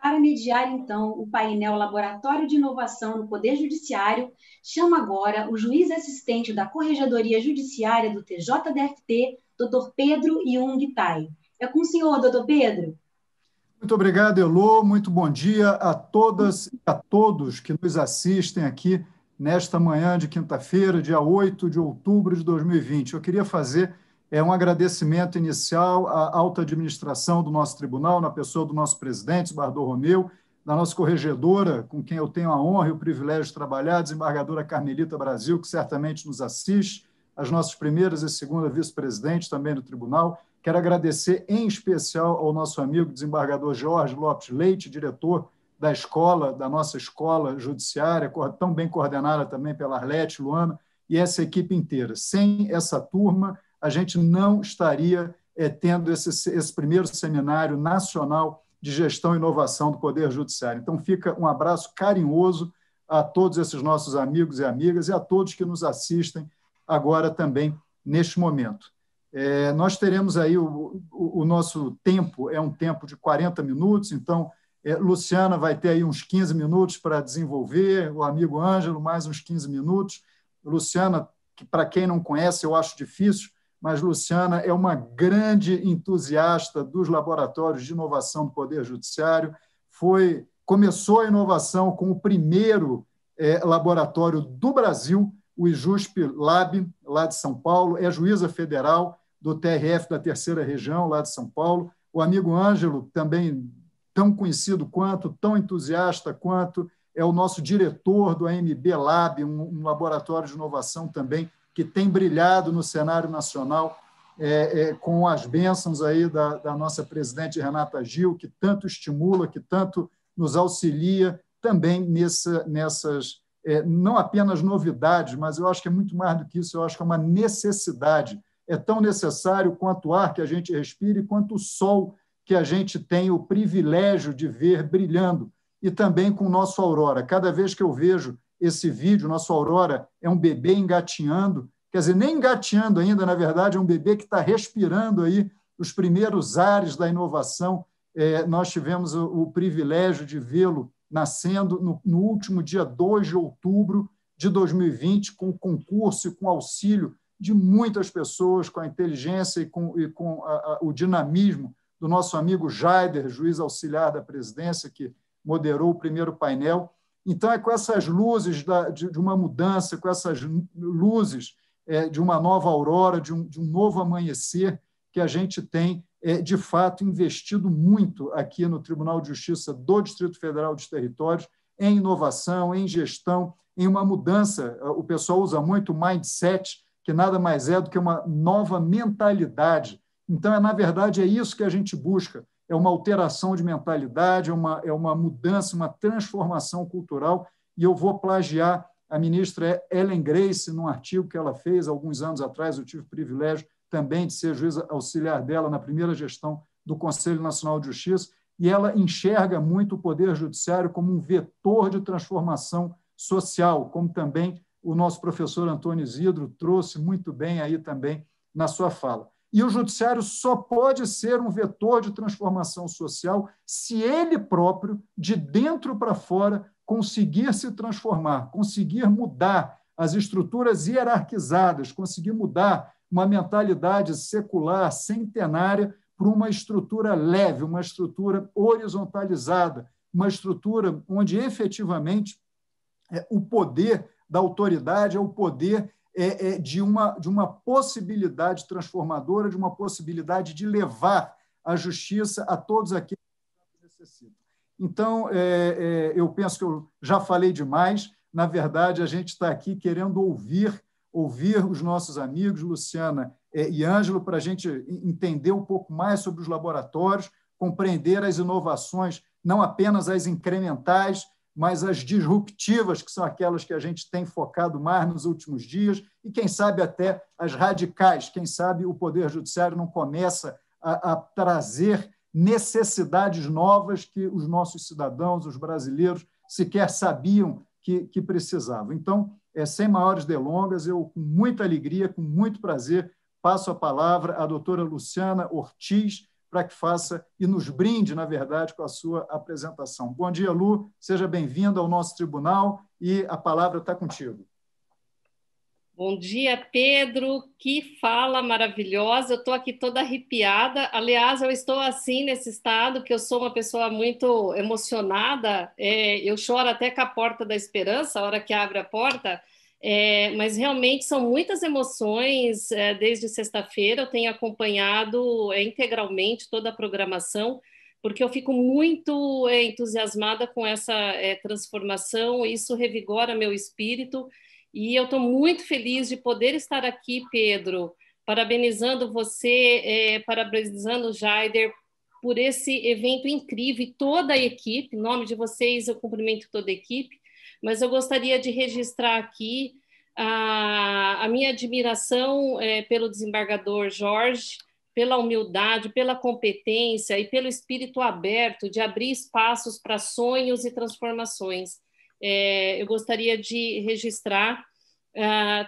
Para mediar, então, o painel Laboratório de Inovação no Poder Judiciário, chama agora o juiz assistente da Corregedoria Judiciária do TJDFT, Dr. Pedro Jung Tai. É com o senhor, doutor Pedro. Muito obrigado, Elô. Muito bom dia a todas e a todos que nos assistem aqui nesta manhã de quinta-feira, dia 8 de outubro de 2020. Eu queria fazer um agradecimento inicial à alta administração do nosso tribunal, na pessoa do nosso presidente, Bardô Romeu, da nossa corregedora, com quem eu tenho a honra e o privilégio de trabalhar, desembargadora Carmelita Brasil, que certamente nos assiste, as nossas primeiras e segunda vice-presidentes também do tribunal. Quero agradecer em especial ao nosso amigo desembargador Jorge Lopes Leite, diretor da escola, da nossa escola judiciária, tão bem coordenada também pela Arlete, Luana, e essa equipe inteira. Sem essa turma, a gente não estaria tendo esse primeiro seminário nacional de gestão e inovação do Poder Judiciário. Então, fica um abraço carinhoso a todos esses nossos amigos e amigas e a todos que nos assistem agora também neste momento. Nós teremos aí o nosso tempo, é um tempo de 40 minutos, então Luciana vai ter aí uns 15 minutos para desenvolver, o amigo Ângelo mais uns 15 minutos. Luciana, que para quem não conhece, eu acho difícil, mas Luciana é uma grande entusiasta dos laboratórios de inovação do Poder Judiciário, começou a inovação com o primeiro laboratório do Brasil, o IJUSP Lab, lá de São Paulo, é juíza federal do TRF da Terceira Região, lá de São Paulo. O amigo Ângelo, também tão conhecido quanto, tão entusiasta quanto, é o nosso diretor do AMB Lab, um laboratório de inovação também, que tem brilhado no cenário nacional, com as bênçãos aí da nossa presidente Renata Gil, que tanto estimula, que tanto nos auxilia também nessas não apenas novidades, mas eu acho que é muito mais do que isso, eu acho que é uma necessidade. É tão necessário quanto o ar que a gente respira e quanto o sol que a gente tem o privilégio de ver brilhando, e também com o nosso Aurora. Cada vez que eu vejo esse vídeo, nosso Aurora é um bebê engatinhando, quer dizer, nem engatinhando ainda, na verdade, é um bebê que está respirando aí os primeiros ares da inovação. Nós tivemos o privilégio de vê-lo nascendo no último dia 2 de outubro de 2020, com o concurso e com o auxílio de muitas pessoas, com a inteligência e com o dinamismo do nosso amigo Jaider, juiz auxiliar da presidência, que moderou o primeiro painel. Então, é com essas luzes de uma mudança, com essas luzes de uma nova aurora, de um novo amanhecer, que a gente tem de fato, investido muito aqui no Tribunal de Justiça do Distrito Federal dos Territórios em inovação, em gestão, em uma mudança. O pessoal usa muito o mindset, que nada mais é do que uma nova mentalidade. Então, na verdade, é isso que a gente busca, é uma alteração de mentalidade, é uma mudança, uma transformação cultural, e eu vou plagiar a ministra Ellen Grace, num artigo que ela fez alguns anos atrás, eu tive o privilégio também de ser juíza auxiliar dela na primeira gestão do Conselho Nacional de Justiça, e ela enxerga muito o Poder Judiciário como um vetor de transformação social, como também o nosso professor Antônio Isidro trouxe muito bem aí também na sua fala. E o Judiciário só pode ser um vetor de transformação social se ele próprio, de dentro para fora, conseguir se transformar, conseguir mudar as estruturas hierarquizadas, conseguir mudar uma mentalidade secular, centenária, para uma estrutura leve, uma estrutura horizontalizada, uma estrutura onde, efetivamente, o poder da autoridade é o poder de uma possibilidade transformadora, de uma possibilidade de levar a justiça a todos aqueles que necessitam. Então, eu penso que eu já falei demais. Na verdade, a gente está aqui querendo ouvir os nossos amigos, Luciana e Ângelo, para a gente entender um pouco mais sobre os laboratórios, compreender as inovações, não apenas as incrementais, mas as disruptivas, que são aquelas que a gente tem focado mais nos últimos dias, e, quem sabe, até as radicais. Quem sabe o Poder Judiciário não começa a trazer necessidades novas que os nossos cidadãos, os brasileiros, sequer sabiam que precisavam. Então, sem maiores delongas, eu, com muita alegria, com muito prazer, passo a palavra à doutora Luciana Ortiz, para que faça e nos brinde, na verdade, com a sua apresentação. Bom dia, Lu, seja bem-vindo ao nosso tribunal e a palavra está contigo. Bom dia, Pedro, que fala maravilhosa, eu estou aqui toda arrepiada, aliás, eu estou assim nesse estado, que eu sou uma pessoa muito emocionada, eu choro até com a porta da esperança, a hora que abre a porta, mas realmente são muitas emoções, desde sexta-feira eu tenho acompanhado integralmente toda a programação, porque eu fico muito entusiasmada com essa transformação, isso revigora meu espírito. E eu estou muito feliz de poder estar aqui, Pedro, parabenizando você, parabenizando o Jaider por esse evento incrível e toda a equipe. Em nome de vocês, eu cumprimento toda a equipe, mas eu gostaria de registrar aqui a minha admiração pelo desembargador Jorge, pela humildade, pela competência e pelo espírito aberto de abrir espaços para sonhos e transformações. Eu gostaria de registrar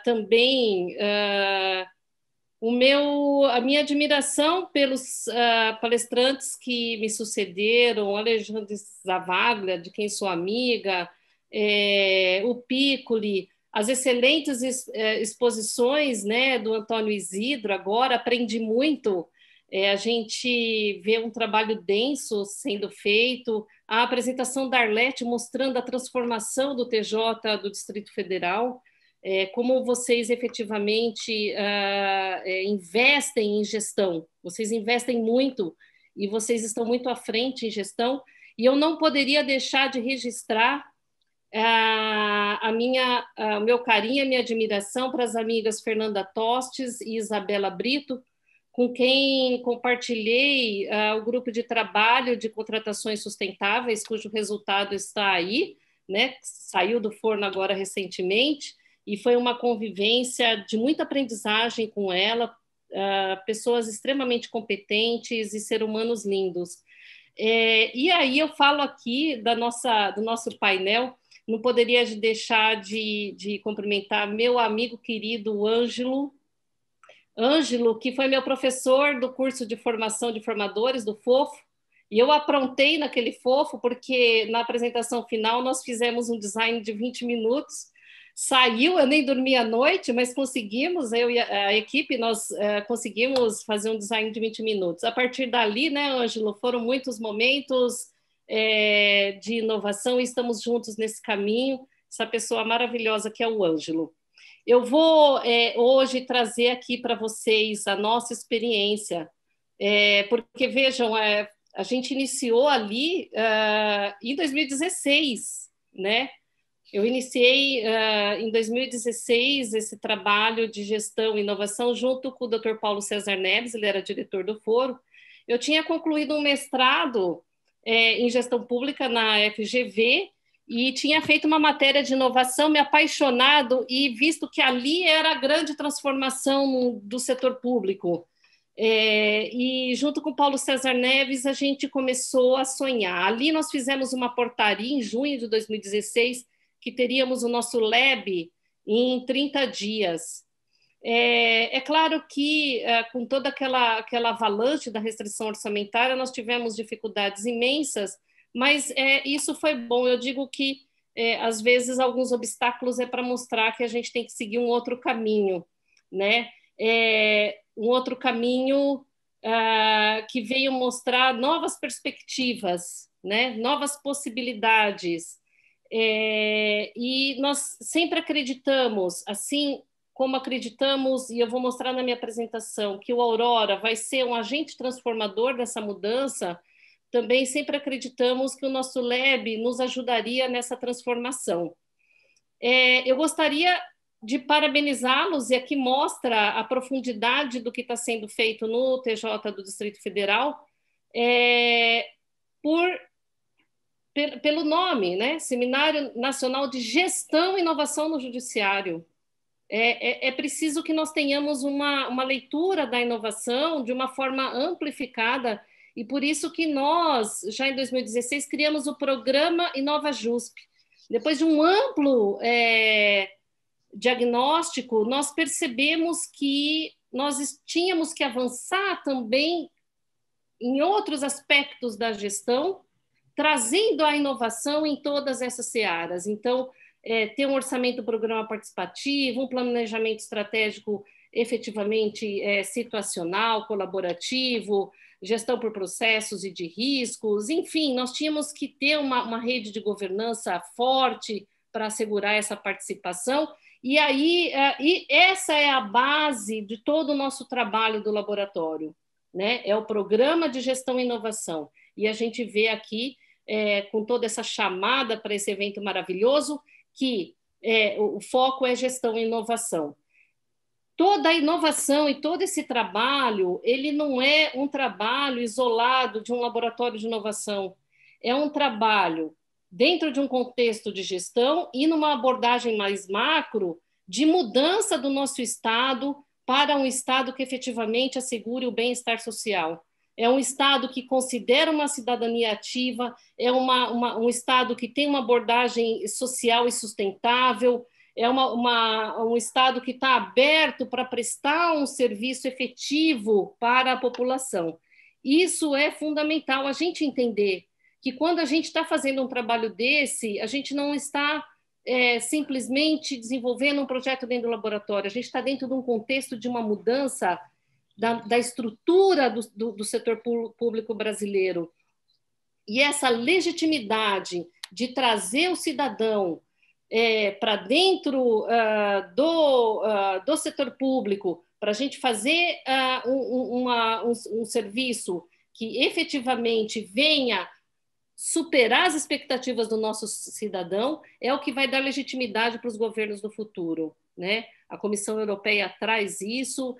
também a minha admiração pelos palestrantes que me sucederam, Alexandre Zavaglia, de quem sou amiga, o Piccoli, as excelentes exposições, né, do Antônio Isidro. Agora aprendi muito. A gente vê um trabalho denso sendo feito, a apresentação da Arlete mostrando a transformação do TJ do Distrito Federal, como vocês efetivamente investem em gestão, vocês investem muito e vocês estão muito à frente em gestão, e eu não poderia deixar de registrar o meu carinho, a minha admiração para as amigas Fernanda Tostes e Isabela Brito, com quem compartilhei o grupo de trabalho de contratações sustentáveis, cujo resultado está aí, né? Saiu do forno agora recentemente, e foi uma convivência de muita aprendizagem com ela, pessoas extremamente competentes e seres humanos lindos. E aí eu falo aqui do nosso painel, não poderia deixar de cumprimentar meu amigo querido Ângelo, que foi meu professor do curso de formação de formadores, do FOFO, e eu aprontei naquele FOFO, porque na apresentação final nós fizemos um design de 20 minutos, saiu, eu nem dormi à noite, mas conseguimos, eu e a equipe, nós conseguimos fazer um design de 20 minutos. A partir dali, né, Ângelo, foram muitos momentos de inovação e estamos juntos nesse caminho, essa pessoa maravilhosa que é o Ângelo. Eu vou hoje trazer aqui para vocês a nossa experiência, porque, vejam, a gente iniciou ali em 2016, né? Eu iniciei em 2016 esse trabalho de gestão e inovação junto com o Dr. Paulo César Neves, ele era diretor do foro. Eu tinha concluído um mestrado em gestão pública na FGV, e tinha feito uma matéria de inovação, me apaixonado e visto que ali era a grande transformação do setor público. E junto com Paulo César Neves, a gente começou a sonhar. Ali nós fizemos uma portaria em junho de 2016, que teríamos o nosso lab em 30 dias. É claro que, com toda aquela avalanche da restrição orçamentária, nós tivemos dificuldades imensas, mas isso foi bom. Eu digo que, às vezes, alguns obstáculos para mostrar que a gente tem que seguir um outro caminho, né? Um outro caminho que veio mostrar novas perspectivas, né? Novas possibilidades. E nós sempre acreditamos, assim como acreditamos, e eu vou mostrar na minha apresentação, que o Aurora vai ser um agente transformador dessa mudança. Também sempre acreditamos que o nosso lab nos ajudaria nessa transformação. Eu gostaria de parabenizá-los, e aqui mostra a profundidade do que está sendo feito no TJ do Distrito Federal, pelo nome, né? Seminário Nacional de Gestão e Inovação no Judiciário. É preciso que nós tenhamos uma leitura da inovação de uma forma amplificada, e por isso que nós, já em 2016, criamos o programa InovaJusp. Depois de um amplo diagnóstico, nós percebemos que nós tínhamos que avançar também em outros aspectos da gestão, trazendo a inovação em todas essas searas. Então, ter um orçamento, programa participativo, um planejamento estratégico efetivamente situacional, colaborativo, gestão por processos e de riscos, enfim, nós tínhamos que ter uma rede de governança forte para assegurar essa participação, e aí essa é a base de todo o nosso trabalho do laboratório, né? É o programa de gestão e inovação, e a gente vê aqui, com toda essa chamada para esse evento maravilhoso, que o foco é gestão e inovação. Toda a inovação e todo esse trabalho, ele não é um trabalho isolado de um laboratório de inovação, é um trabalho dentro de um contexto de gestão e numa abordagem mais macro de mudança do nosso Estado para um Estado que efetivamente assegure o bem-estar social. É um Estado que considera uma cidadania ativa, é um Estado que tem uma abordagem social e sustentável, é um Estado que está aberto para prestar um serviço efetivo para a população. Isso é fundamental, a gente entender que quando a gente está fazendo um trabalho desse, a gente não está simplesmente desenvolvendo um projeto dentro do laboratório, a gente está dentro de um contexto de uma mudança da estrutura do setor público brasileiro. E essa legitimidade de trazer o cidadão para dentro do setor público, para a gente fazer um serviço que efetivamente venha superar as expectativas do nosso cidadão, é o que vai dar legitimidade para os governos do futuro, né? A Comissão Europeia traz isso,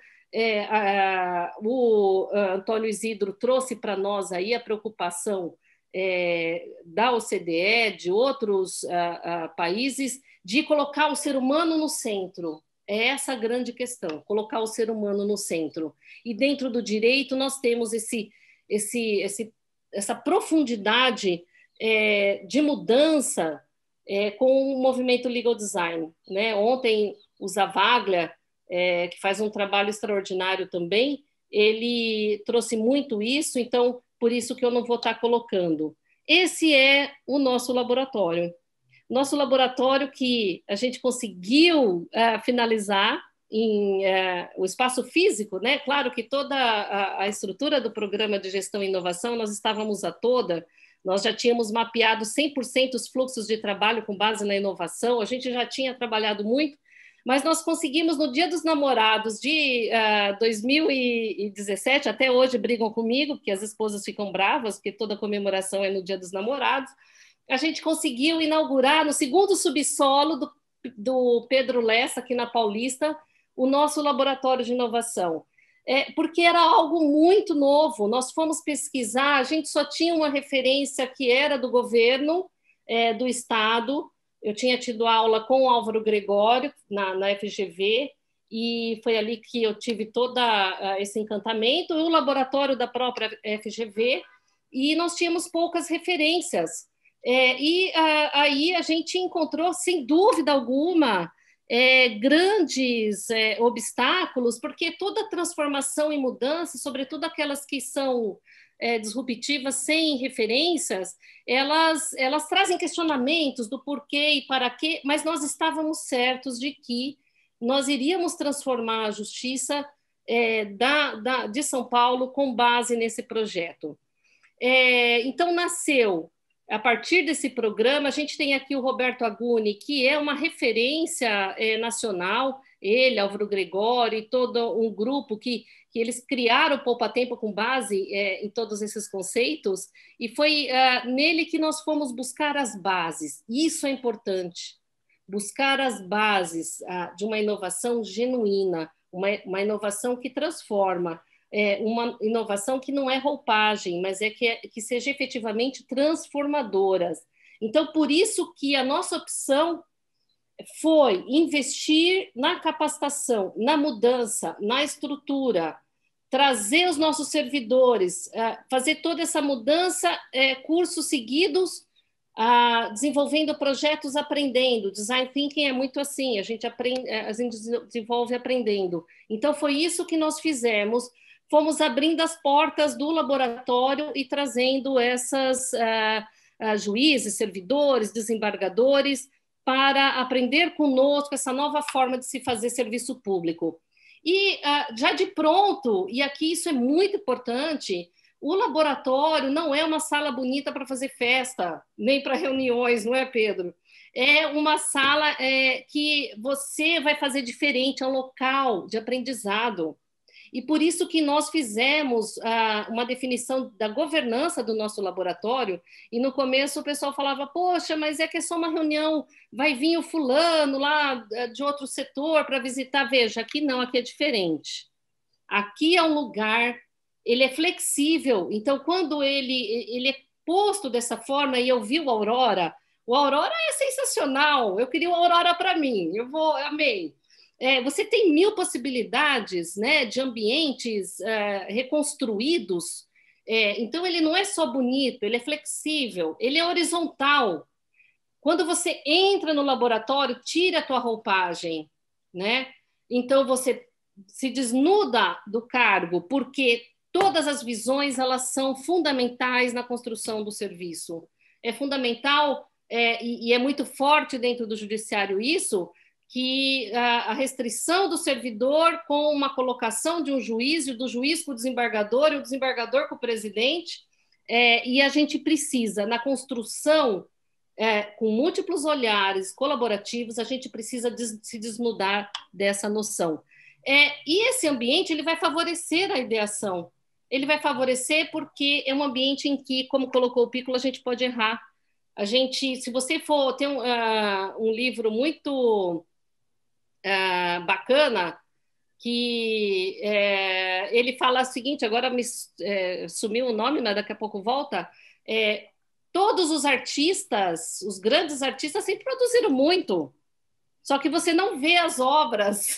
o Antônio Isidro trouxe para nós aí a preocupação da OCDE, de outros países, de colocar o ser humano no centro. É essa a grande questão, colocar o ser humano no centro. E dentro do direito nós temos essa profundidade de mudança com o movimento Legal Design, né? Ontem o Zavaglia, que faz um trabalho extraordinário também, ele trouxe muito isso, então por isso que eu não vou estar colocando. Esse é o nosso laboratório. Nosso laboratório que a gente conseguiu finalizar em o espaço físico, né? Claro que toda a estrutura do programa de gestão e inovação, nós estávamos nós já tínhamos mapeado 100% os fluxos de trabalho com base na inovação, a gente já tinha trabalhado muito, mas nós conseguimos, no Dia dos Namorados de 2017, até hoje brigam comigo, porque as esposas ficam bravas, porque toda comemoração é no Dia dos Namorados, a gente conseguiu inaugurar no segundo subsolo do Pedro Lessa, aqui na Paulista, o nosso laboratório de inovação. Porque era algo muito novo, nós fomos pesquisar, a gente só tinha uma referência que era do governo, do Estado. Eu tinha tido aula com o Álvaro Gregório na FGV, e foi ali que eu tive todo esse encantamento, e o laboratório da própria FGV, e nós tínhamos poucas referências. Aí a gente encontrou, sem dúvida alguma, grandes obstáculos, porque toda transformação e mudança, sobretudo aquelas que são disruptivas sem referências, elas trazem questionamentos do porquê e para quê, mas nós estávamos certos de que nós iríamos transformar a justiça de São Paulo com base nesse projeto. Então, nasceu, a partir desse programa, a gente tem aqui o Roberto Aguni, que é uma referência nacional, ele, Álvaro Gregório e todo um grupo que eles criaram o Poupa Tempo com base em todos esses conceitos, e foi nele que nós fomos buscar as bases. Isso é importante, buscar as bases de uma inovação genuína, uma inovação que transforma, uma inovação que não é roupagem, mas que seja efetivamente transformadoras. Então, por isso que a nossa opção foi investir na capacitação, na mudança, na estrutura, trazer os nossos servidores, fazer toda essa mudança, cursos seguidos, desenvolvendo projetos aprendendo. Design Thinking é muito assim, a gente desenvolve aprendendo. Então, foi isso que nós fizemos, fomos abrindo as portas do laboratório e trazendo essas juízes, servidores, desembargadores, para aprender conosco essa nova forma de se fazer serviço público. E já de pronto, e aqui isso é muito importante, o laboratório não é uma sala bonita para fazer festa, nem para reuniões, não é, Pedro? É uma sala que você vai fazer diferente, é um local de aprendizado. E por isso que nós fizemos uma definição da governança do nosso laboratório, e no começo o pessoal falava, poxa, mas é que é só uma reunião, vai vir o fulano lá de outro setor para visitar. Veja, aqui não, aqui é diferente. Aqui é um lugar, ele é flexível, então quando ele é posto dessa forma, e eu vi o Aurora é sensacional, eu queria o Aurora para mim, amei. Você tem 1000 possibilidades, né, de ambientes reconstruídos, então ele não é só bonito, ele é flexível, ele é horizontal. Quando você entra no laboratório, tira a tua roupagem, né? Então você se desnuda do cargo, porque todas as visões elas são fundamentais na construção do serviço. É fundamental, e é muito forte dentro do judiciário isso, que a restrição do servidor com uma colocação de um juiz, e do juiz com o desembargador, e o desembargador com o presidente, e a gente precisa, na construção, com múltiplos olhares colaborativos, a gente precisa se desnudar dessa noção. E esse ambiente ele vai favorecer a ideação, ele vai favorecer porque é um ambiente em que, como colocou o Piccolo, a gente pode errar. A gente, se você for ter um livro muito bacana, que ele fala o seguinte, agora sumiu o nome, né? Daqui a pouco volta, todos os artistas, os grandes artistas sempre produziram muito, só que você não vê as obras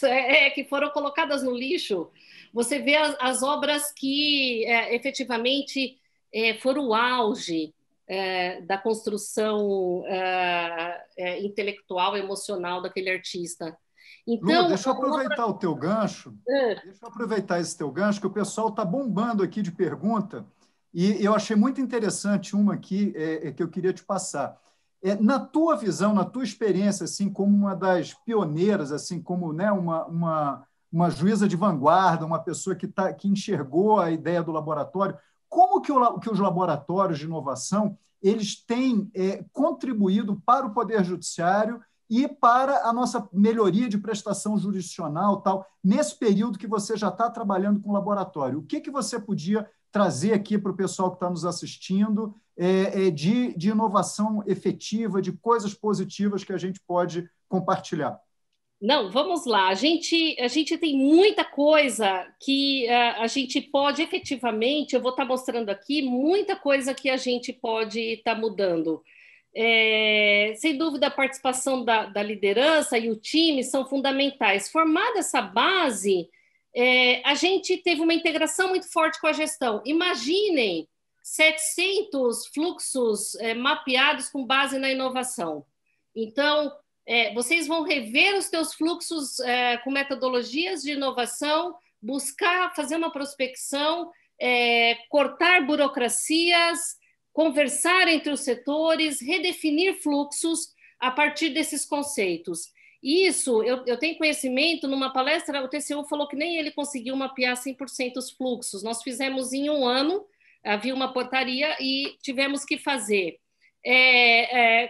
que foram colocadas no lixo, você vê as obras que efetivamente foram o auge da construção intelectual, emocional daquele artista. Então, Lu, deixa eu aproveitar o teu gancho, deixa eu aproveitar esse teu gancho, que o pessoal está bombando aqui de pergunta, e eu achei muito interessante uma aqui que eu queria te passar. Na tua visão, na tua experiência, assim, como uma das pioneiras, assim, como, né, uma juíza de vanguarda, uma pessoa que enxergou a ideia do laboratório, como que os laboratórios de inovação eles têm contribuído para o Poder Judiciário e para a nossa melhoria de prestação jurisdicional, tal, nesse período que você já está trabalhando com o laboratório? O que você podia trazer aqui para o pessoal que está nos assistindo de inovação efetiva, de coisas positivas que a gente pode compartilhar? Não, vamos lá. A gente tem muita coisa que a gente pode efetivamente, eu vou estar mostrando aqui, muita coisa que a gente pode estar mudando. Sem dúvida, a participação da liderança e o time são fundamentais. Formada essa base, a gente teve uma integração muito forte com a gestão. Imaginem 700 fluxos mapeados com base na inovação. Então, vocês vão rever os teus fluxos com metodologias de inovação, buscar fazer uma prospecção, cortar burocracias, conversar entre os setores, redefinir fluxos a partir desses conceitos. Isso, eu tenho conhecimento, numa palestra, o TCU falou que nem ele conseguiu mapear 100% os fluxos. Nós fizemos em 1 ano, havia uma portaria e tivemos que fazer.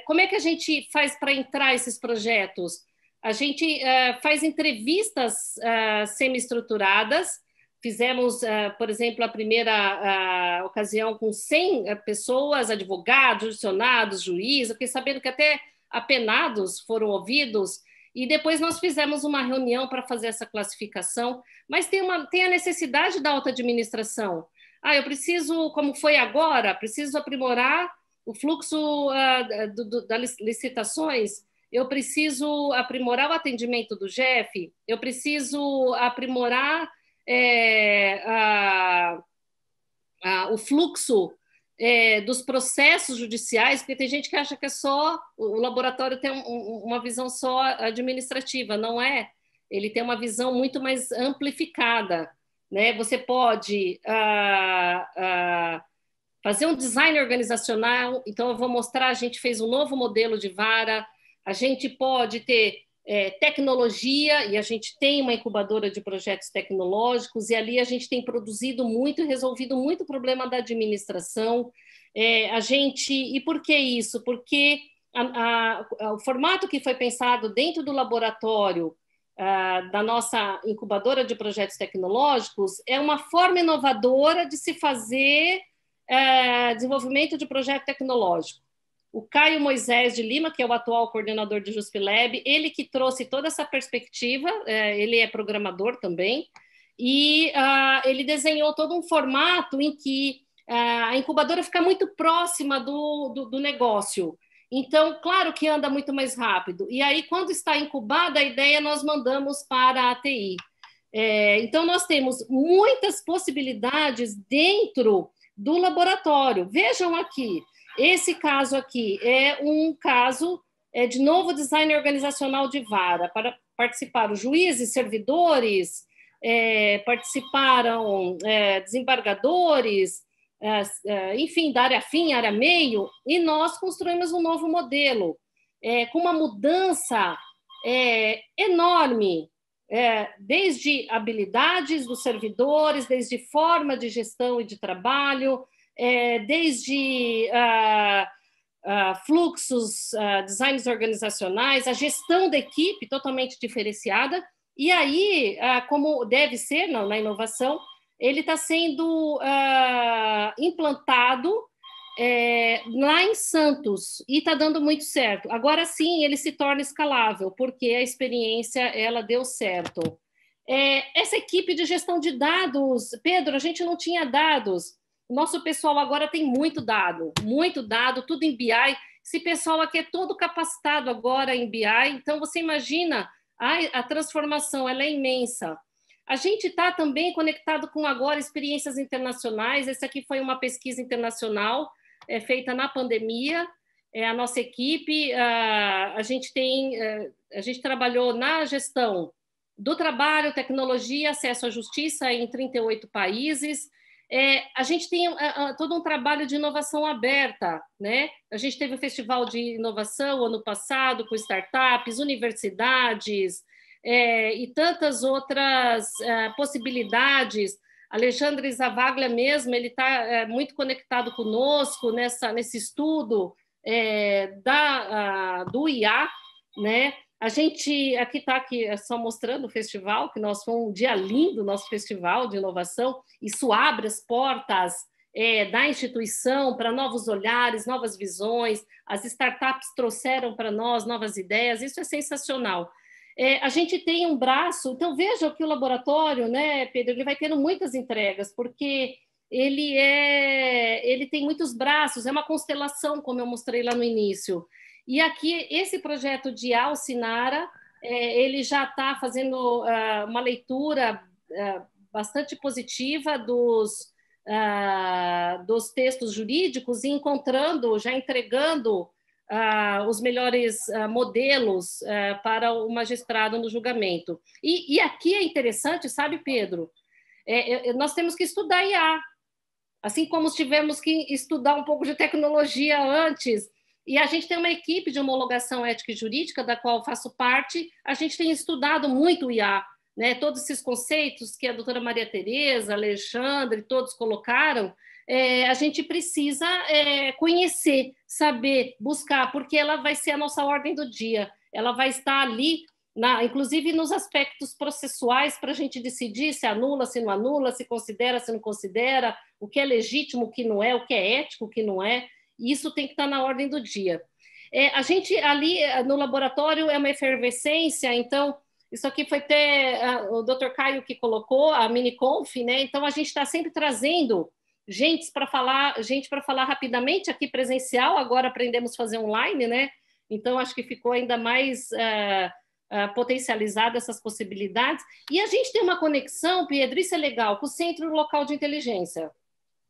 Como é que a gente faz para entrar esses projetos? A gente faz entrevistas semi-estruturadas. Fizemos, por exemplo, a primeira ocasião com 100 pessoas, advogados, judicionados, juízes. Eu fiquei sabendo que até apenados foram ouvidos. E depois nós fizemos uma reunião para fazer essa classificação. Mas tem a necessidade da alta administração. Eu preciso, como foi agora, preciso aprimorar o fluxo das licitações, eu preciso aprimorar o atendimento do GEF, eu preciso aprimorar o fluxo dos processos judiciais, porque tem gente que acha que o laboratório tem uma visão só administrativa, não é? Ele tem uma visão muito mais amplificada, né? Você pode fazer um design organizacional. Então, eu vou mostrar, a gente fez um novo modelo de vara, a gente pode ter tecnologia, e a gente tem uma incubadora de projetos tecnológicos, e ali a gente tem produzido muito e resolvido muito problema da administração. E por que isso? Porque o formato que foi pensado dentro do laboratório da nossa incubadora de projetos tecnológicos é uma forma inovadora de se fazer desenvolvimento de projeto tecnológico. O Caio Moisés de Lima, que é o atual coordenador de JuspLab, ele que trouxe toda essa perspectiva, ele é programador também, e ele desenhou todo um formato em que a incubadora fica muito próxima do negócio. Então, claro que anda muito mais rápido. E aí, quando está incubada a ideia, nós mandamos para a TI. Então, nós temos muitas possibilidades dentro do laboratório. Vejam aqui, esse caso aqui é um caso de novo design organizacional de vara. Participaram juízes, servidores, participaram desembargadores, enfim, da área fim, área meio, e nós construímos um novo modelo, com uma mudança enorme, desde habilidades dos servidores, desde forma de gestão e de trabalho, desde fluxos, designs organizacionais, a gestão da equipe totalmente diferenciada, e aí, como deve ser na inovação, ele está sendo implantado lá em Santos e está dando muito certo. Agora sim, ele se torna escalável, porque a experiência ela deu certo. Essa equipe de gestão de dados, Pedro, a gente não tinha dados. O nosso pessoal agora tem muito dado, tudo em BI. Esse pessoal aqui é todo capacitado agora em BI, então você imagina a transformação, ela é imensa. A gente está também conectado com agora experiências internacionais. Essa aqui foi uma pesquisa internacional feita na pandemia. A nossa equipe, a gente trabalhou na gestão do trabalho, tecnologia, acesso à justiça em 38 países. A gente tem todo um trabalho de inovação aberta, né? A gente teve o Festival de Inovação ano passado com startups, universidades, e tantas outras possibilidades. Alexandre Zavaglia mesmo, ele está muito conectado conosco nesse estudo do IA, né? A gente aqui está só mostrando o festival, que foi um dia lindo, nosso festival de inovação. Isso abre as portas da instituição para novos olhares, novas visões. As startups trouxeram para nós novas ideias, isso é sensacional. A gente tem um braço, então veja que o laboratório, né, Pedro, ele vai tendo muitas entregas, porque ele tem muitos braços, é uma constelação, como eu mostrei lá no início. E aqui, esse projeto de Alcinara, ele já está fazendo uma leitura bastante positiva dos textos jurídicos e já entregando os melhores modelos para o magistrado no julgamento. E aqui é interessante, sabe, Pedro? Nós temos que estudar IA, assim como tivemos que estudar um pouco de tecnologia antes. E a gente tem uma equipe de homologação ética e jurídica, da qual eu faço parte. A gente tem estudado muito o IA, né? Todos esses conceitos que a doutora Maria Tereza, Alexandre, todos colocaram, a gente precisa conhecer, saber, buscar, porque ela vai ser a nossa ordem do dia. Ela vai estar ali, inclusive nos aspectos processuais, para a gente decidir se anula, se não anula, se considera, se não considera, o que é legítimo, o que não é, o que é ético, o que não é. Isso tem que estar na ordem do dia. A gente ali no laboratório é uma efervescência, então isso aqui foi até o Dr. Caio que colocou, a Miniconf, né? Então a gente está sempre trazendo gente para falar rapidamente aqui presencial, agora aprendemos a fazer online, né? Então acho que ficou ainda mais potencializada essas possibilidades. E a gente tem uma conexão, Pedro, isso é legal, com o Centro Local de Inteligência.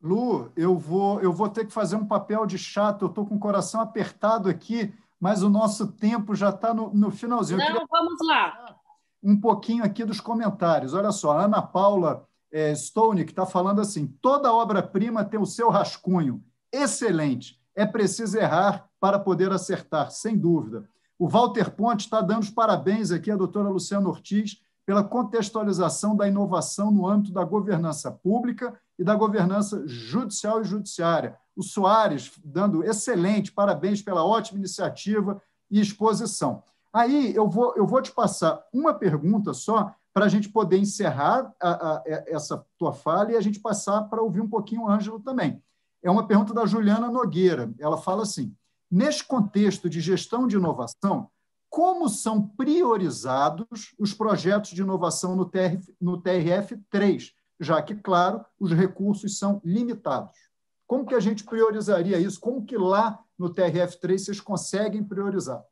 Lu, eu vou ter que fazer um papel de chato, eu estou com o coração apertado aqui, mas o nosso tempo já está no finalzinho. Não, vamos lá. Um pouquinho aqui dos comentários. Olha só, a Ana Paula Stone, que está falando assim, toda obra-prima tem o seu rascunho. Excelente. É preciso errar para poder acertar, sem dúvida. O Walter Ponte está dando os parabéns aqui à doutora Luciana Ortiz pela contextualização da inovação no âmbito da governança pública e da governança judicial e judiciária. O Soares dando excelente, parabéns pela ótima iniciativa e exposição. Aí eu vou te passar uma pergunta só para a gente poder encerrar essa tua fala e a gente passar para ouvir um pouquinho o Ângelo também. É uma pergunta da Juliana Nogueira. Ela fala assim, neste contexto de gestão de inovação, como são priorizados os projetos de inovação no TRF3, já que, claro, os recursos são limitados? Como que a gente priorizaria isso? Como que lá no TRF3 vocês conseguem priorizar?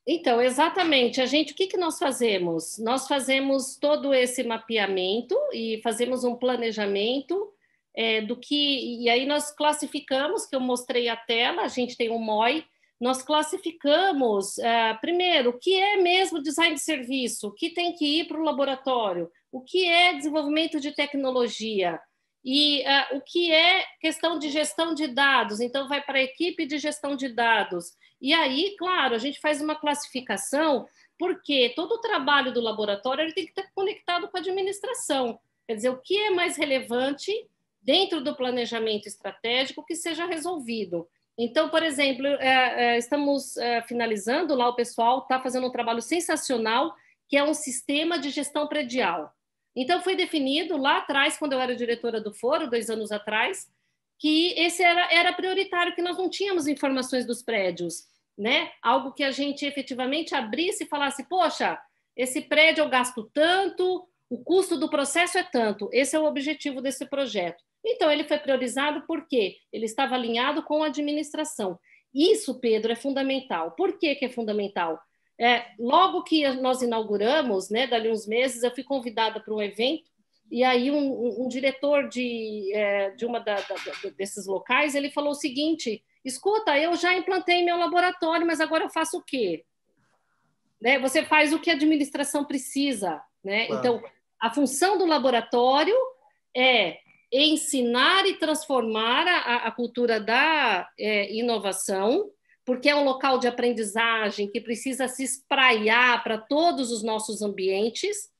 Então, exatamente. O que nós fazemos? Nós fazemos todo esse mapeamento e fazemos um planejamento e aí nós classificamos, que eu mostrei a tela, a gente tem um MOI, nós classificamos, primeiro, o que é mesmo design de serviço, o que tem que ir para o laboratório, o que é desenvolvimento de tecnologia e o que é questão de gestão de dados, então vai para a equipe de gestão de dados. E aí, claro, a gente faz uma classificação, porque todo o trabalho do laboratório ele tem que estar conectado com a administração. Quer dizer, o que é mais relevante dentro do planejamento estratégico que seja resolvido. Então, por exemplo, estamos finalizando lá, o pessoal está fazendo um trabalho sensacional, que é um sistema de gestão predial. Então, foi definido lá atrás, quando eu era diretora do Foro, 2 anos atrás, que esse era prioritário, que nós não tínhamos informações dos prédios, né? Algo que a gente efetivamente abrisse e falasse, poxa, esse prédio eu gasto tanto, o custo do processo é tanto, esse é o objetivo desse projeto. Então, ele foi priorizado porque ele estava alinhado com a administração. Isso, Pedro, é fundamental. Por que é fundamental? Logo que nós inauguramos, né, dali uns meses, eu fui convidada para um evento, e aí um diretor de desses locais, ele falou o seguinte, escuta, eu já implantei meu laboratório, mas agora eu faço o quê? Né? Você faz o que a administração precisa. Né? Claro. Então, a função do laboratório é ensinar e transformar a cultura da inovação, porque é um local de aprendizagem que precisa se espraiar para todos os nossos ambientes.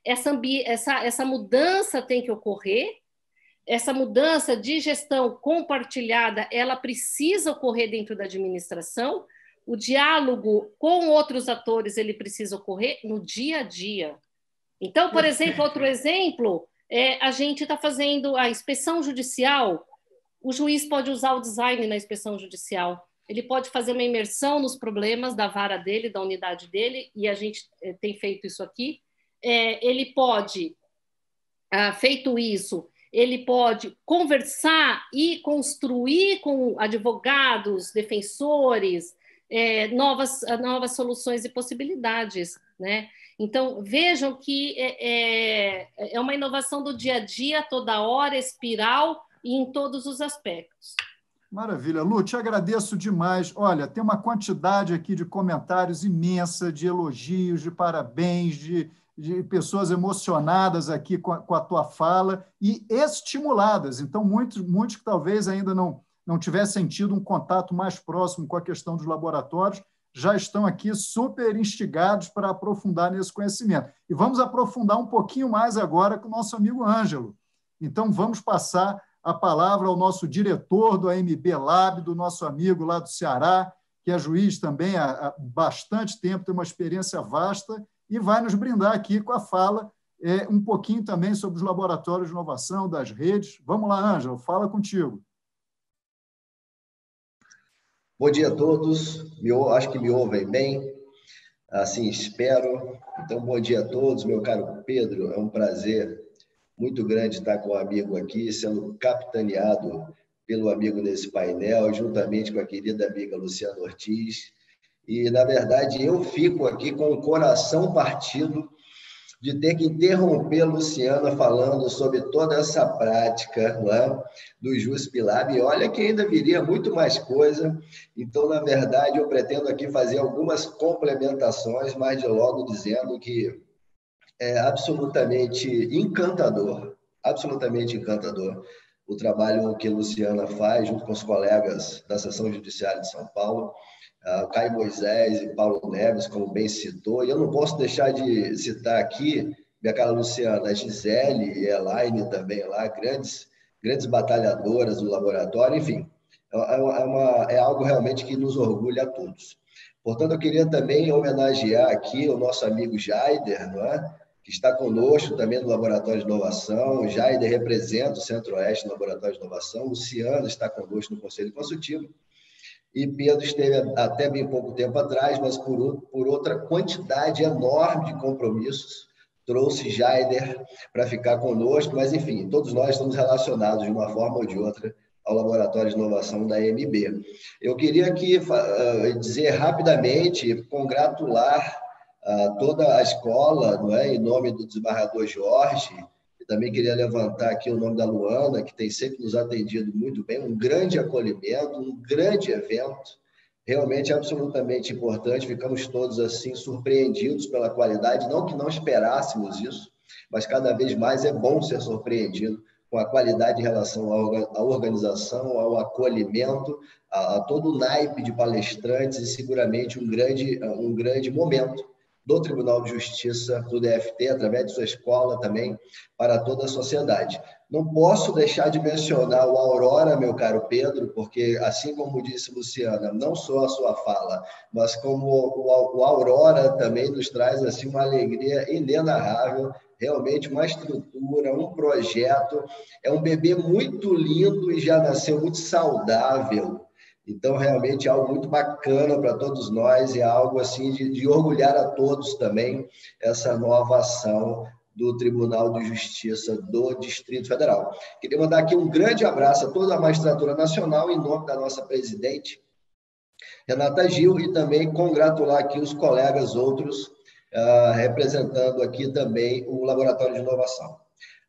Essa mudança tem que ocorrer, essa mudança de gestão compartilhada, ela precisa ocorrer dentro da administração, o diálogo com outros atores, ele precisa ocorrer no dia a dia. Então, por exemplo, outro exemplo, a gente está fazendo a inspeção judicial, o juiz pode usar o design na inspeção judicial, ele pode fazer uma imersão nos problemas da vara dele, da unidade dele, e a gente tem feito isso aqui. Ele pode, feito isso, ele pode conversar e construir com advogados, defensores, novas soluções e possibilidades, né? Então, vejam que é uma inovação do dia a dia, toda hora, espiral e em todos os aspectos. Maravilha. Lu, te agradeço demais. Olha, tem uma quantidade aqui de comentários imensa, de elogios, de parabéns, de pessoas emocionadas aqui com a tua fala e estimuladas. Então, muitos que talvez ainda não tivessem tido um contato mais próximo com a questão dos laboratórios, já estão aqui super instigados para aprofundar nesse conhecimento. E vamos aprofundar um pouquinho mais agora com o nosso amigo Ângelo. Então, vamos passar a palavra ao nosso diretor do AMB Lab, do nosso amigo lá do Ceará, que é juiz também há bastante tempo, tem uma experiência vasta, e vai nos brindar aqui com a fala um pouquinho também sobre os laboratórios de inovação, das redes. Vamos lá, Ângelo, fala contigo. Bom dia a todos, acho que me ouvem bem, assim espero. Então, bom dia a todos, meu caro Pedro, é um prazer muito grande estar com o amigo aqui, sendo capitaneado pelo amigo nesse painel, juntamente com a querida amiga Luciana Ortiz. E, na verdade, eu fico aqui com o coração partido de ter que interromper a Luciana falando sobre toda essa prática, não é, do JusPilab. E olha que ainda viria muito mais coisa. Então, na verdade, eu pretendo aqui fazer algumas complementações, mas de logo dizendo que É absolutamente encantador o trabalho que a Luciana faz junto com os colegas da Seção Judiciária de São Paulo, Caio Moisés e Paulo Neves, como bem citou, e eu não posso deixar de citar aqui, minha cara Luciana, a Gisele e a Elaine também lá, grandes batalhadoras do laboratório, enfim, é algo realmente que nos orgulha a todos. Portanto, eu queria também homenagear aqui o nosso amigo Jaider, não é? Que está conosco também no Laboratório de Inovação. O Jaider representa o Centro-Oeste no Laboratório de Inovação. O Luciano está conosco no Conselho Consultivo. E Pedro esteve até bem pouco tempo atrás, mas por outra quantidade enorme de compromissos, trouxe Jaider para ficar conosco. Mas, enfim, todos nós estamos relacionados de uma forma ou de outra ao Laboratório de Inovação da EMB. Eu queria aqui dizer rapidamente, congratular toda a escola, não é? Em nome do desembargador Jorge, e também queria levantar aqui o nome da Luana, que tem sempre nos atendido muito bem, um grande acolhimento, um grande evento, realmente absolutamente importante, ficamos todos assim surpreendidos pela qualidade, não que não esperássemos isso, mas cada vez mais é bom ser surpreendido com a qualidade em relação à organização, ao acolhimento, a todo o naipe de palestrantes e seguramente um grande momento do Tribunal de Justiça do DFT, através de sua escola também, para toda a sociedade. Não posso deixar de mencionar o Aurora, meu caro Pedro, porque, assim como disse Luciana, não só a sua fala, mas como o Aurora também nos traz assim, uma alegria inenarrável, realmente uma estrutura, um projeto, é um bebê muito lindo e já nasceu muito saudável. Então, realmente é algo muito bacana para todos nós, é algo assim de orgulhar a todos também, essa nova ação do Tribunal de Justiça do Distrito Federal. Queria mandar aqui um grande abraço a toda a magistratura nacional, em nome da nossa presidente, Renata Gil, e também congratular aqui os colegas outros, representando aqui também o Laboratório de Inovação.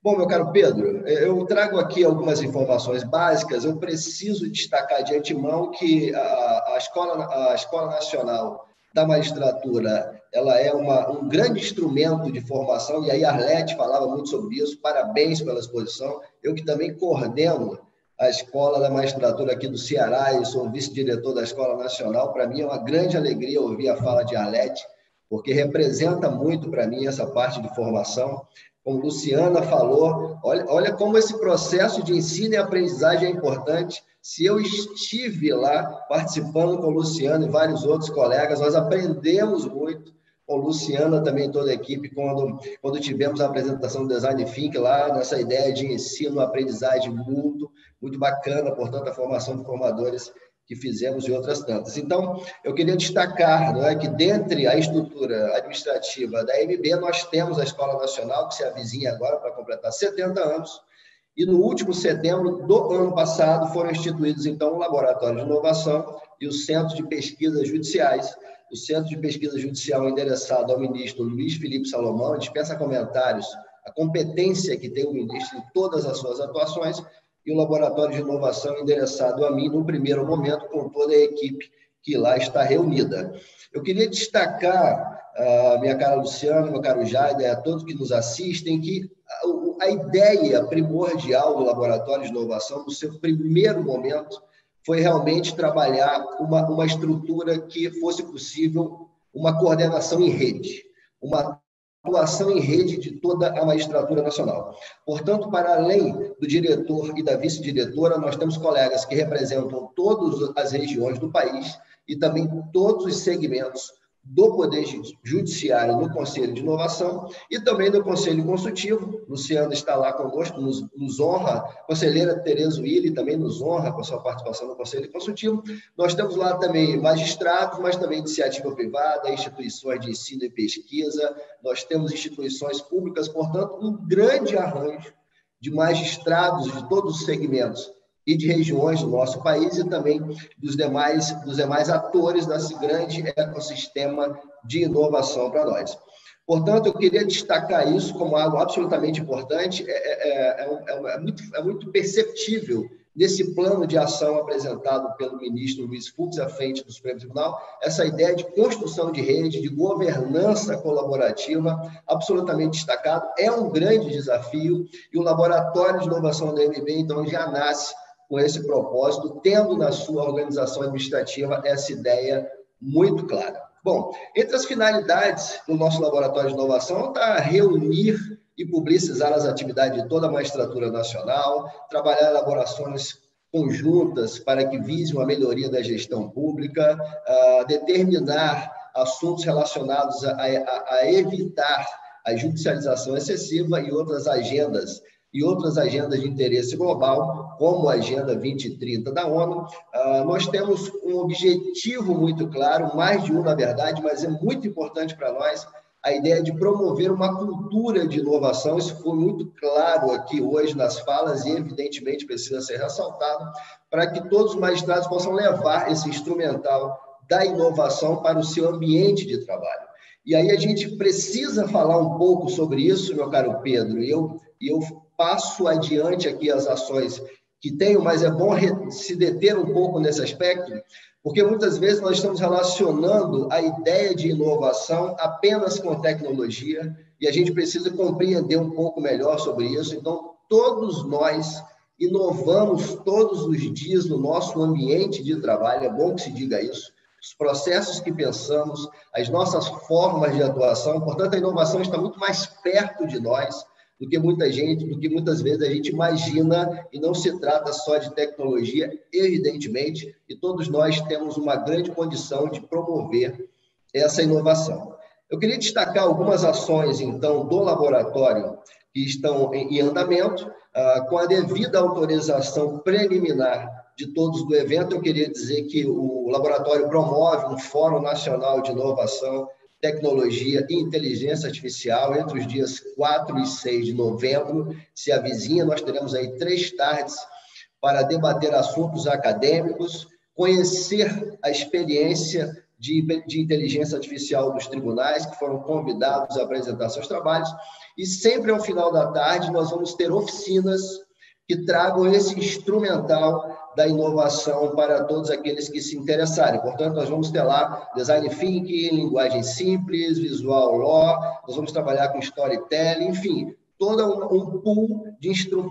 Bom, meu caro Pedro, eu trago aqui algumas informações básicas. Eu preciso destacar de antemão que a Escola Nacional da Magistratura ela é um grande instrumento de formação, e aí a Arlete falava muito sobre isso. Parabéns pela exposição. Eu que também coordeno a Escola da Magistratura aqui do Ceará e sou vice-diretor da Escola Nacional. Para mim é uma grande alegria ouvir a fala de Arlete, porque representa muito para mim essa parte de formação. Como Luciana falou, olha como esse processo de ensino e aprendizagem é importante. Se eu estive lá participando com o Luciano e vários outros colegas, nós aprendemos muito com Luciana, também toda a equipe, quando tivemos a apresentação do Design Think lá, nessa ideia de ensino, aprendizagem mútuo, muito bacana, portanto, a formação de formadores que fizemos e outras tantas. Então, eu queria destacar, não é, que dentre a estrutura administrativa da EMB, nós temos a Escola Nacional, que se avizinha agora para completar 70 anos, e no último setembro do ano passado foram instituídos, então, o Laboratório de Inovação e o Centro de Pesquisas Judiciais. O Centro de Pesquisa Judicial endereçado ao ministro Luiz Felipe Salomão, dispensa comentários a competência que tem o ministro em todas as suas atuações, e o Laboratório de Inovação endereçado a mim, no primeiro momento, com toda a equipe que lá está reunida. Eu queria destacar, minha cara Luciana, meu caro Jaider, a todos que nos assistem, que a ideia primordial do Laboratório de Inovação, no seu primeiro momento, foi realmente trabalhar uma estrutura que fosse possível uma coordenação em rede, uma atuação em rede de toda a magistratura nacional. Portanto, para além do diretor e da vice-diretora, nós temos colegas que representam todas as regiões do país e também todos os segmentos do Poder Judiciário no Conselho de Inovação e também do Conselho Consultivo. Luciana está lá conosco, nos honra. A conselheira Tereza Willi também nos honra com a sua participação no Conselho Consultivo. Nós temos lá também magistrados, mas também iniciativa privada, instituições de ensino e pesquisa. Nós temos instituições públicas, portanto, um grande arranjo de magistrados de todos os segmentos e de regiões do nosso país e também dos demais atores desse grande ecossistema de inovação para nós. Portanto, eu queria destacar isso como algo absolutamente importante. É muito perceptível nesse plano de ação apresentado pelo ministro Luiz Fux à frente do Supremo Tribunal, essa ideia de construção de rede, de governança colaborativa, absolutamente destacado, é um grande desafio, e o Laboratório de Inovação da MB, então, já nasce com esse propósito, tendo na sua organização administrativa essa ideia muito clara. Bom, entre as finalidades do nosso Laboratório de Inovação está reunir e publicizar as atividades de toda a magistratura nacional, trabalhar elaborações conjuntas para que vise uma melhoria da gestão pública, determinar assuntos relacionados a evitar a judicialização excessiva e outras agendas de interesse global, como a Agenda 2030 da ONU. Nós temos um objetivo muito claro, mais de um, na verdade, mas é muito importante para nós, a ideia de promover uma cultura de inovação. Isso foi muito claro aqui hoje nas falas e, evidentemente, precisa ser ressaltado, para que todos os magistrados possam levar esse instrumental da inovação para o seu ambiente de trabalho. E aí a gente precisa falar um pouco sobre isso, meu caro Pedro, e eu passo adiante aqui as ações que tenho, mas é bom se deter um pouco nesse aspecto, porque muitas vezes nós estamos relacionando a ideia de inovação apenas com tecnologia, e a gente precisa compreender um pouco melhor sobre isso. Então, todos nós inovamos todos os dias no nosso ambiente de trabalho, é bom que se diga isso, os processos que pensamos, as nossas formas de atuação. Portanto, a inovação está muito mais perto de nós do que muitas vezes a gente imagina, e não se trata só de tecnologia, evidentemente, e todos nós temos uma grande condição de promover essa inovação. Eu queria destacar algumas ações, então, do laboratório que estão em andamento, com a devida autorização preliminar de todos do evento. Eu queria dizer que o laboratório promove um Fórum Nacional de Inovação, Tecnologia e Inteligência Artificial entre os dias 4 e 6 de novembro. Se avizinha, nós teremos aí 3 tardes para debater assuntos acadêmicos, conhecer a experiência de inteligência artificial dos tribunais, que foram convidados a apresentar seus trabalhos, e sempre ao final da tarde nós vamos ter oficinas que tragam esse instrumental da inovação para todos aqueles que se interessarem. Portanto, nós vamos ter lá Design Thinking, linguagem simples, Visual Law, nós vamos trabalhar com Storytelling, enfim, todo um pool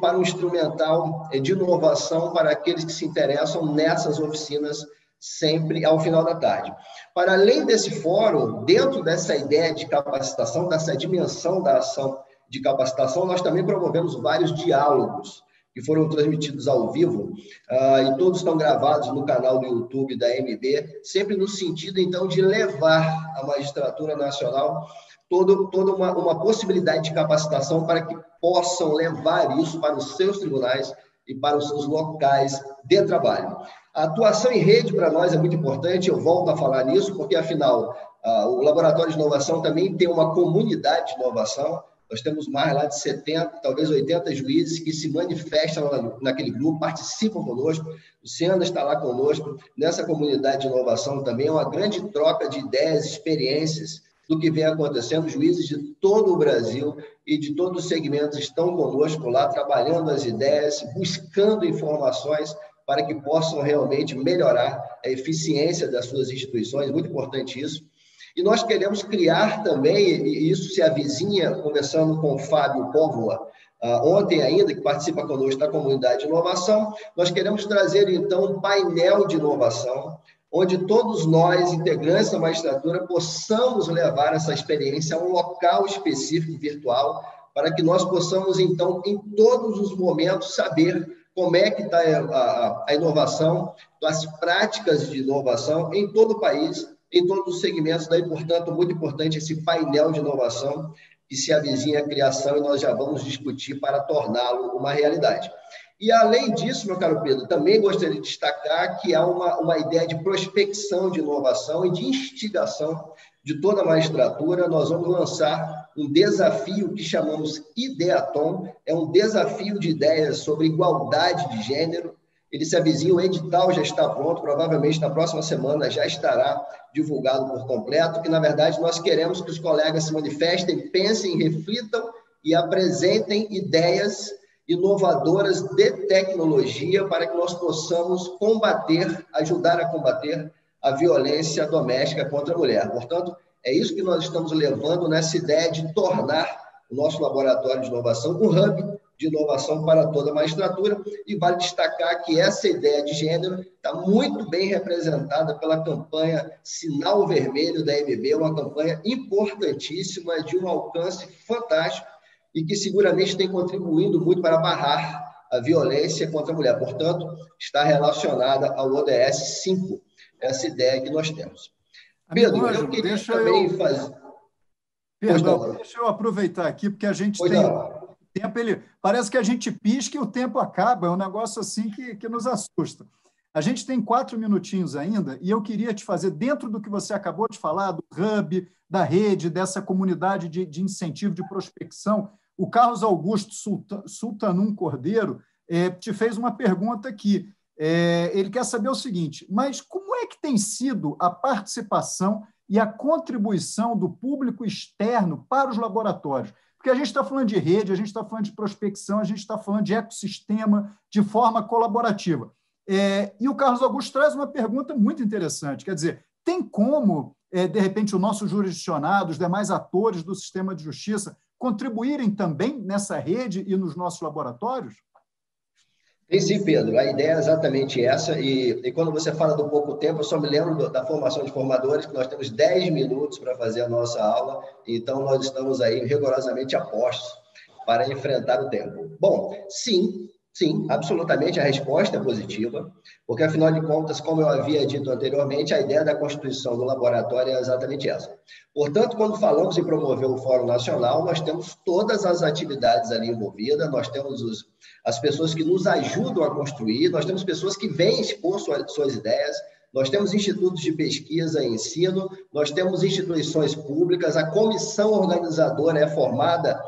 para um instrumental de inovação para aqueles que se interessam nessas oficinas, sempre ao final da tarde. Para além desse fórum, dentro dessa ideia de capacitação, dessa dimensão da ação de capacitação, nós também promovemos vários diálogos que foram transmitidos ao vivo, e todos estão gravados no canal do YouTube da MB, sempre no sentido, então, de levar à magistratura nacional toda uma possibilidade de capacitação para que possam levar isso para os seus tribunais e para os seus locais de trabalho. A atuação em rede, para nós, é muito importante, eu volto a falar nisso, porque, afinal, o Laboratório de Inovação também tem uma comunidade de inovação. Nós temos mais lá de 70, talvez 80 juízes que se manifestam naquele grupo, participam conosco. O Ciano está lá conosco. Nessa comunidade de inovação também é uma grande troca de ideias, experiências do que vem acontecendo. Juízes de todo o Brasil e de todos os segmentos estão conosco lá, trabalhando as ideias, buscando informações para que possam realmente melhorar a eficiência das suas instituições. Muito importante isso. E nós queremos criar também, e isso se avizinha, conversando com o Fábio Póvoa, ontem ainda, que participa conosco da comunidade de inovação, nós queremos trazer, então, um painel de inovação, onde todos nós, integrantes da magistratura, possamos levar essa experiência a um local específico virtual, para que nós possamos, então, em todos os momentos, saber como é que está a inovação, as práticas de inovação em todo o país, em todos os segmentos. Daí, portanto, muito importante esse painel de inovação que se avizinha a criação, e nós já vamos discutir para torná-lo uma realidade. E, além disso, meu caro Pedro, também gostaria de destacar que há uma ideia de prospecção de inovação e de instigação de toda a magistratura. Nós vamos lançar um desafio que chamamos Ideaton, é um desafio de ideias sobre igualdade de gênero. Ele se avizinha, o edital já está pronto, provavelmente na próxima semana já estará divulgado por completo, que, na verdade, nós queremos que os colegas se manifestem, pensem, reflitam e apresentem ideias inovadoras de tecnologia para que nós possamos combater, ajudar a combater a violência doméstica contra a mulher. Portanto, é isso que nós estamos levando nessa ideia de tornar o nosso laboratório de inovação um hub de inovação para toda a magistratura, e vale destacar que essa ideia de gênero está muito bem representada pela campanha Sinal Vermelho da MB, uma campanha importantíssima, de um alcance fantástico, e que seguramente tem contribuído muito para barrar a violência contra a mulher. Portanto, está relacionada ao ODS 5, essa ideia que nós temos. Pedro, eu queria também fazer... Perdão, deixa eu aproveitar aqui, porque a gente tem tempo, parece que a gente pisca e o tempo acaba, é um negócio assim que nos assusta. A gente tem 4 minutinhos ainda, e eu queria te fazer, dentro do que você acabou de falar, do hub, da rede, dessa comunidade de incentivo, de prospecção, o Carlos Augusto Sultanum Cordeiro te fez uma pergunta aqui. Ele quer saber o seguinte, mas como é que tem sido a participação e a contribuição do público externo para os laboratórios? Porque a gente está falando de rede, a gente está falando de prospecção, a gente está falando de ecossistema de forma colaborativa. E o Carlos Augusto traz uma pergunta muito interessante, quer dizer, tem como, de repente, o nosso jurisdicionado, os demais atores do sistema de justiça, contribuírem também nessa rede e nos nossos laboratórios? Tem sim, Pedro. A ideia é exatamente essa. E quando você fala do pouco tempo, eu só me lembro da formação de formadores, que nós temos 10 minutos para fazer a nossa aula, então nós estamos aí rigorosamente a postos para enfrentar o tempo. Bom, sim, absolutamente a resposta é positiva, porque, afinal de contas, como eu havia dito anteriormente, a ideia da constituição do laboratório é exatamente essa. Portanto, quando falamos em promover o Fórum Nacional, nós temos todas as atividades ali envolvidas, nós temos as pessoas que nos ajudam a construir, nós temos pessoas que vêm expor suas ideias, nós temos institutos de pesquisa e ensino, nós temos instituições públicas, a comissão organizadora é formada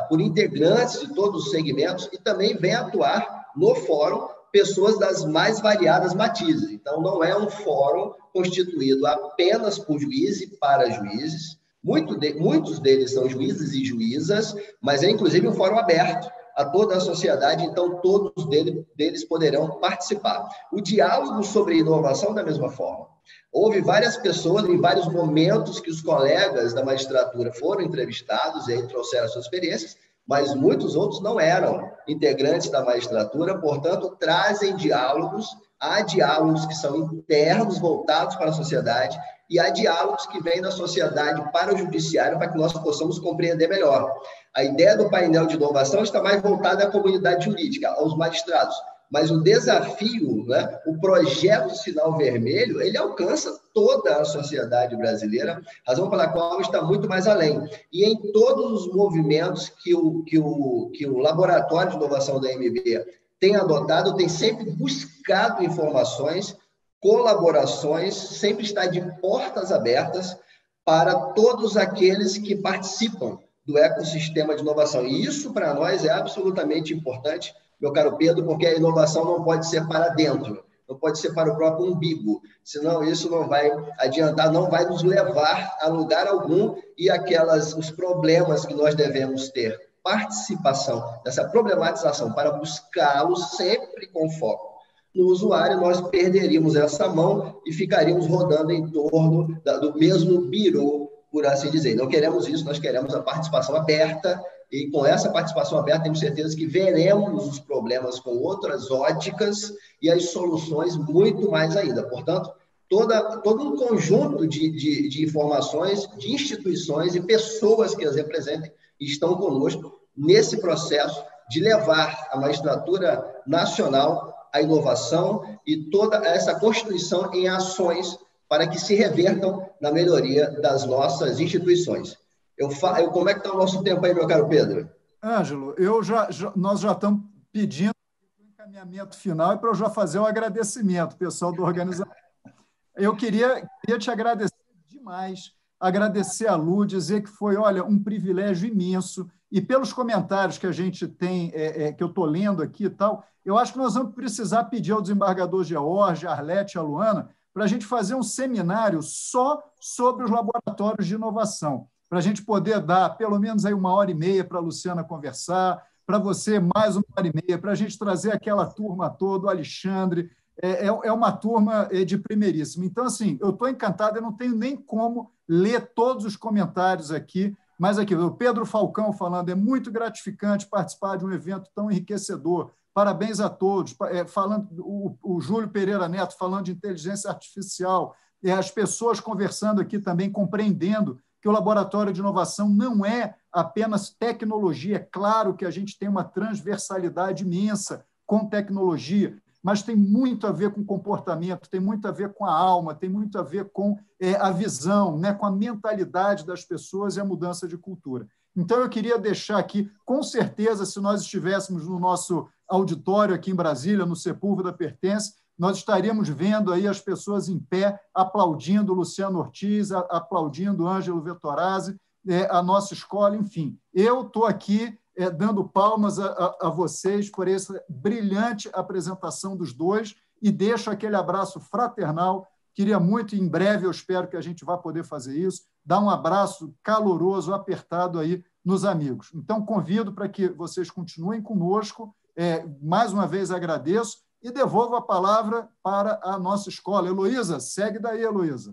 por integrantes de todos os segmentos e também vem atuar no fórum pessoas das mais variadas matizes. Então, não é um fórum constituído apenas por juízes e para juízes, muitos deles são juízes e juízas, mas é inclusive um fórum aberto a toda a sociedade, então todos deles poderão participar. O diálogo sobre inovação da mesma forma. Houve várias pessoas em vários momentos que os colegas da magistratura foram entrevistados e aí trouxeram suas experiências, mas muitos outros não eram integrantes da magistratura, portanto, trazem diálogos, há diálogos que são internos, voltados para a sociedade, e há diálogos que vêm da sociedade para o judiciário para que nós possamos compreender melhor. A ideia do painel de inovação está mais voltada à comunidade jurídica, aos magistrados, mas o desafio, né, o projeto Sinal Vermelho, ele alcança toda a sociedade brasileira, razão pela qual está muito mais além. E em todos os movimentos que o Laboratório de Inovação da MB tem adotado, tem sempre buscado informações, colaborações, sempre está de portas abertas para todos aqueles que participam do ecossistema de inovação. E isso, para nós, é absolutamente importante, meu caro Pedro, porque a inovação não pode ser para dentro, não pode ser para o próprio umbigo, senão isso não vai adiantar, não vai nos levar a lugar algum, e os problemas que nós devemos ter participação dessa problematização para buscá-los sempre com foco no usuário, nós perderíamos essa mão e ficaríamos rodando em torno do mesmo birô, por assim dizer. Não queremos isso, nós queremos a participação aberta, e com essa participação aberta temos certeza que veremos os problemas com outras óticas e as soluções muito mais ainda. Portanto, todo um conjunto de informações, de instituições e pessoas que as representem estão conosco nesse processo de levar a magistratura nacional a inovação e toda essa constituição em ações para que se revertam na melhoria das nossas instituições. Como é que está o nosso tempo aí, meu caro Pedro? Ângelo, nós já estamos pedindo o encaminhamento final e para eu já fazer o agradecimento, pessoal do organizador. Eu queria te agradecer demais, agradecer a Lu, dizer que foi, olha, um privilégio imenso, e pelos comentários que a gente tem, que eu estou lendo aqui e tal, eu acho que nós vamos precisar pedir ao desembargador George, a Arlete e a Luana para a gente fazer um seminário só sobre os laboratórios de inovação, para a gente poder dar pelo menos aí 1h30 para a Luciana conversar, para você mais 1h30, para a gente trazer aquela turma toda, o Alexandre. É uma turma de primeiríssima. Então, assim, eu estou encantado, eu não tenho nem como ler todos os comentários aqui, mas aqui, o Pedro Falcão falando, é muito gratificante participar de um evento tão enriquecedor. Parabéns a todos. Falando, o Júlio Pereira Neto falando de inteligência artificial, as pessoas conversando aqui também, compreendendo que o Laboratório de Inovação não é apenas tecnologia. É claro que a gente tem uma transversalidade imensa com tecnologia, mas tem muito a ver com comportamento, tem muito a ver com a alma, tem muito a ver com a visão, né, com a mentalidade das pessoas e a mudança de cultura. Então, eu queria deixar aqui, com certeza, se nós estivéssemos no nosso auditório aqui em Brasília, no Sepúlveda Pertence, nós estaríamos vendo aí as pessoas em pé, aplaudindo Luciano Ortiz, aplaudindo Ângelo Vettorazzi, a nossa escola, enfim. Eu estou aqui dando palmas a vocês por essa brilhante apresentação dos dois e deixo aquele abraço fraternal. Queria muito, em breve, eu espero que a gente vá poder fazer isso, dar um abraço caloroso, apertado aí nos amigos. Então, convido para que vocês continuem conosco. Mais uma vez agradeço e devolvo a palavra para a nossa escola. Heloísa, segue daí, Heloísa.